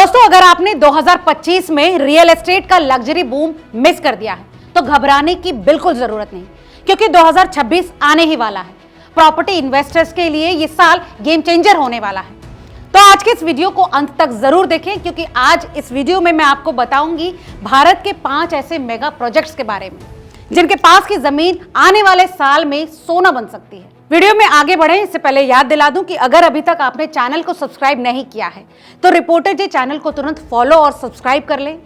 दोस्तों, अगर आपने 2025 में रियल एस्टेट का लग्जरी बूम मिस कर दिया है तो घबराने की बिल्कुल जरूरत नहीं, क्योंकि 2026 आने ही वाला है। प्रॉपर्टी इन्वेस्टर्स के लिए ये साल गेम चेंजर होने वाला है। तो आज के इस वीडियो को अंत तक जरूर देखें, क्योंकि आज इस वीडियो में मैं आपको बताऊंगी भारत के 5 ऐसे मेगा प्रोजेक्ट्स के बारे में जिनके पास की जमीन आने वाले साल में सोना बन सकती है। वीडियो में आगे बढ़े इससे पहले याद दिला दूं कि अगर अभी तक आपने चैनल को सब्सक्राइब नहीं किया है तो रिपोर्टर जे चैनल को तुरंत फॉलो और सब्सक्राइब कर लें।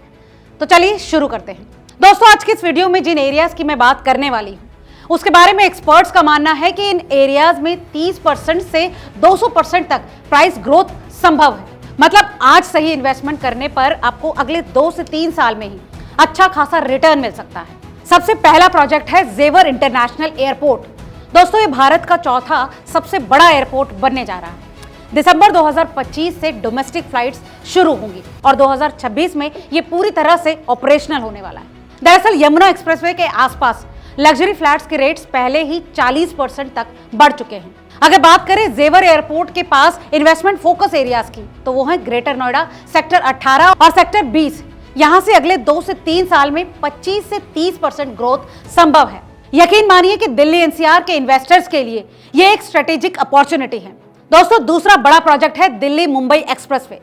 तो चलिए शुरू करते हैं। दोस्तों, आज की इस वीडियो में जिन एरियाज की मैं बात करने वाली हूं उसके बारे में एक्सपर्ट्स का मानना है कि इन एरियाज में 30% से 200% तक प्राइस ग्रोथ संभव है। मतलब आज सही इन्वेस्टमेंट करने पर आपको अगले 2 से 3 साल में ही अच्छा खासा रिटर्न मिल सकता है। सबसे पहला प्रोजेक्ट है जेवर इंटरनेशनल एयरपोर्ट। दोस्तों, ये भारत का चौथा सबसे बड़ा एयरपोर्ट बनने जा रहा है। दिसंबर 2025 से डोमेस्टिक फ्लाइट्स शुरू होंगी और 2026 में ये पूरी तरह से ऑपरेशनल होने वाला है। दरअसल यमुना एक्सप्रेसवे के आसपास लग्जरी फ्लैट्स के रेट्स पहले ही 40% तक बढ़ चुके हैं। अगर बात करें जेवर एयरपोर्ट के पास इन्वेस्टमेंट फोकस एरियाज की, तो वो है ग्रेटर नोएडा, सेक्टर 18 और सेक्टर 20। यहां से अगले 2 से 3 साल में 25 से 30% ग्रोथ संभव है। यकीन मानिए कि दिल्ली एनसीआर के इन्वेस्टर्स के लिए यह एक स्ट्रेटेजिक अपॉर्चुनिटी है। दोस्तों, दूसरा बड़ा प्रोजेक्ट है Delhi Mumbai expressway.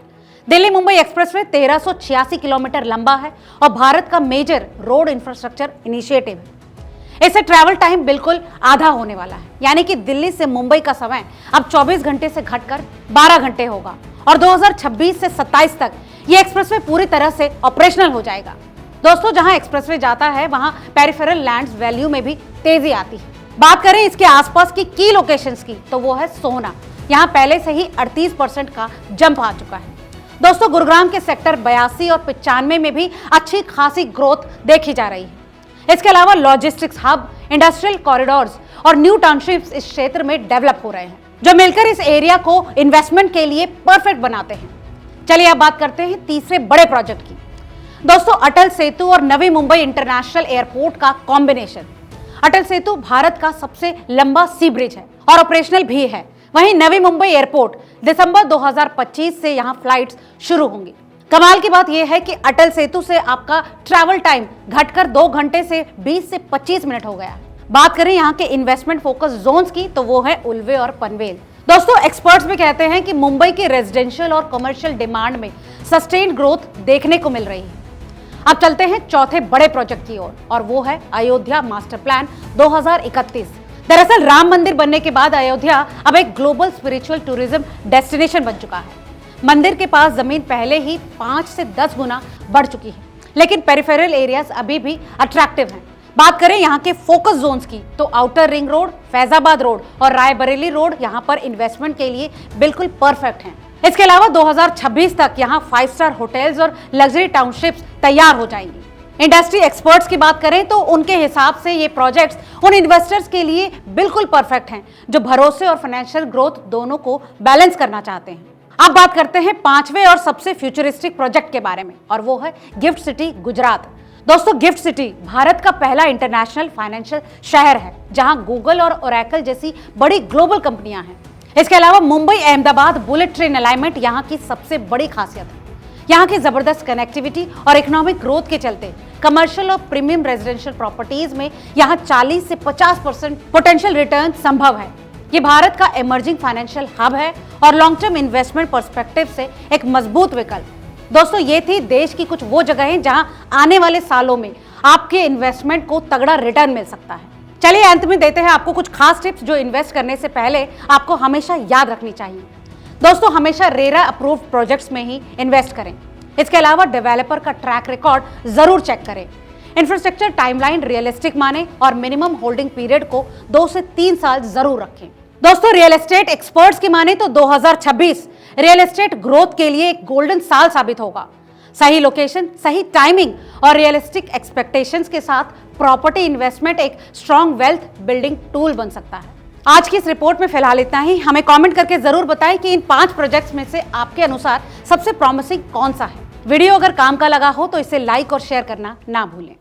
Delhi Mumbai expressway 1386 kilometre लंबा है और भारत का मेजर रोड इंफ्रास्ट्रक्चर इनिशिएटिव है। इससे ट्रैवल टाइम बिल्कुल आधा होने वाला है, यानी कि दिल्ली से मुंबई का समय अब 24 घंटे से घटकर 12 घंटे होगा और 2026 से 27 तक यह एक्सप्रेसवे पूरी तरह से ऑपरेशनल हो जाएगा। दोस्तों, जहां एक्सप्रेसवे जाता है वहां पेरिफेरल लैंड्स वैल्यू में भी तेजी आती है। बात करें इसके आसपास की लोकेशंस की, तो वो है सोहना। यहां पहले से ही 38% का जंप आ चुका है। दोस्तों, गुरुग्राम के सेक्टर 82 और 95 में भी अच्छी खासी ग्रोथ देखी जा रही है। इसके अलावा लॉजिस्टिक्स हब, इंडस्ट्रियल कॉरिडोर्स और न्यू टाउनशिप्स इस क्षेत्र में डेवलप हो रहे हैं, जो मिलकर इस एरिया को इन्वेस्टमेंट के लिए परफेक्ट बनाते हैं। चलिए अब बात करते हैं तीसरे बड़े प्रोजेक्ट की। दोस्तों, अटल सेतु और नवी मुंबई इंटरनेशनल एयरपोर्ट का कॉम्बिनेशन। अटल सेतु भारत का सबसे लंबा सी ब्रिज है और ऑपरेशनल भी है। वहीं नवी मुंबई एयरपोर्ट दिसंबर 2025 से यहां फ्लाइट्स शुरू होंगी। कमाल की बात यह है कि अटल सेतु से आपका ट्रैवल टाइम घटकर 2 घंटे से 20 से 25 मिनट हो गया। बात करें यहां के इन्वेस्टमेंट फोकस जोन्स की, तो वो है उल्वे और पनवेल। दोस्तों, एक्सपर्ट्स भी कहते हैं कि मुंबई के रेजिडेंशियल और कमर्शियल डिमांड में सस्टेन्ड ग्रोथ देखने को मिल रही है। अब चलते हैं चौथे बड़े प्रोजेक्ट की ओर और वो है अयोध्या मास्टर प्लान 2031। दरअसल राम मंदिर बनने के बाद अयोध्या अब एक ग्लोबल स्पिरिचुअल टूरिज्म डेस्टिनेशन बन चुका है। मंदिर के पास जमीन पहले ही 5 से 10 गुना बढ़ चुकी है, लेकिन पेरिफेरल एरियाज अभी भी अट्रैक्टिव हैं। बात करें यहाँ के फोकस जोन्स की, तो outer ring road, Faizabad road और रायबरेली रोड यहाँ पर इन्वेस्टमेंट के लिए बिल्कुल परफेक्ट हैं। इसके अलावा 2026 तक यहाँ 5 स्टार होटल्स और लग्जरी टाउनशिप्स तैयार हो जाएंगी। इंडस्ट्री एक्सपर्ट्स की बात करें तो उनके हिसाब से ये प्रोजेक्ट्स उन इन्वेस्टर्स के लिए बिल्कुल परफेक्ट हैं जो भरोसे और फाइनेंशियल ग्रोथ दोनों को बैलेंस करना चाहते हैं। अब बात करते हैं 5वें और सबसे फ्यूचरिस्टिक प्रोजेक्ट के बारे में और वो है गिफ्ट सिटी गुजरात। दोस्तों, गिफ्ट सिटी भारत का पहला इंटरनेशनल फाइनेंशियल शहर है जहां गूगल और ओरेकल जैसी बड़ी ग्लोबल कंपनियां हैं। इसके अलावा Mumbai Ahmedabad bullet train alignment यहाँ की सबसे बड़ी खासियत है। यहाँ की जबरदस्त कनेक्टिविटी और इकोनॉमिक ग्रोथ के चलते कमर्शियल और प्रीमियम रेजिडेंशियल प्रॉपर्टीज में यहाँ 40 से 50% पोटेंशियल रिटर्न संभव है। ये भारत का इमर्जिंग फाइनेंशियल हब है और लॉन्ग टर्म इन्वेस्टमेंट पर्सपेक्टिव से एक मजबूत विकल्प। दोस्तों, ये थी देश की कुछ वो जगहें जहां आने वाले सालों में आपके इन्वेस्टमेंट को तगड़ा रिटर्न मिल सकता है। चलिए अंत में देते हैं आपको कुछ खास टिप्स जो इन्वेस्ट करने से पहले आपको हमेशा याद रखनी चाहिए। दोस्तों, हमेशा रेरा अप्रूव्ड प्रोजेक्ट्स में ही इन्वेस्ट करें। इसके अलावा डेवलपर का ट्रैक रिकॉर्ड जरूर चेक करें। इंफ्रास्ट्रक्चर टाइमलाइन रियलिस्टिक माने और मिनिमम होल्डिंग पीरियड को 2 से 3 साल जरूर रखें। दोस्तों, रियल एस्टेट एक्सपर्ट्स की माने तो 2026 रियल एस्टेट ग्रोथ के लिए एक गोल्डन साल साबित होगा। सही लोकेशन, सही टाइमिंग और रियलिस्टिक एक्सपेक्टेशंस के साथ प्रॉपर्टी इन्वेस्टमेंट एक स्ट्रॉन्ग वेल्थ बिल्डिंग टूल बन सकता है। आज की इस रिपोर्ट में फिलहाल इतना ही। हमें कमेंट करके जरूर बताएं कि इन 5 प्रोजेक्ट्स में से आपके अनुसार सबसे प्रॉमिसिंग कौन सा है। वीडियो अगर काम का लगा हो तो इसे लाइक और शेयर करना ना भूलें।